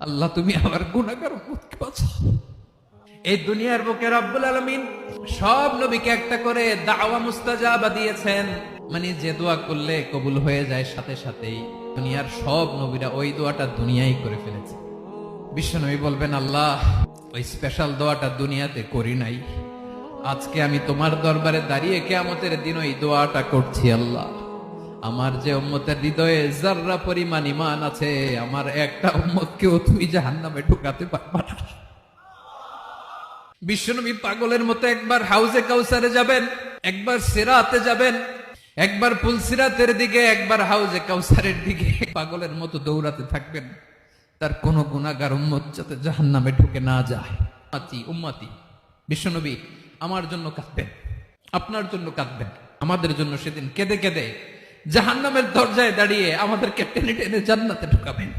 আল্লাহ তুমি আমার গুনাহগার উম্মতকে বাঁচাও। এই দুনিয়ার বুকে রব্বুল আলামিন সব নবীকে একটা করে দাওয়া মুস্তাজাবা দিয়েছেন, মানে যে দোয়া করলে কবুল হয়ে যায় সাথে সাথেই। দুনিয়ার সব নবীরা ওই দোয়াটা দুনিয়ায় করে ফেলেছে। বিশ্বনবী বলবেন, আল্লাহ ওই স্পেশাল দোয়াটা দুনিয়াতে করি নাই, আজকে আমি তোমার দরবারে দাঁড়িয়ে কিয়ামতের দিন ওই দোয়াটা করছি। আল্লাহ আমার যে উম্মতের হৃদয়ে যাররা পরিমাণ ঈমান আছে, আমার একটা উম্মতকেও তুমি জাহান্নামে ঢুকাতে পারবা না। বিশ্বনবী পাগলের মতো একবার হাউজে কাউসারে যাবেন, একবার সিরাতে যাবেন, একবার পুলসিরাতের দিকে, একবার হাউজে কাউসারের দিকে, পাগলের মতো দৌড়াতে থাকবেন, তার কোন গুনাহগার উম্মত যাতে জাহান্নামে ঢুকে না যায়। উম্মতি বিশ্বনবী আমার জন্য কাঁদবেন, আপনার জন্য কাঁদবেন, আমাদের জন্য সেদিন কেঁদে কেঁদে জাহান্নামের দরজায় দাঁড়িয়ে আমাদেরকে টেনে টেনে জান্নাতে ঢুকাবেন।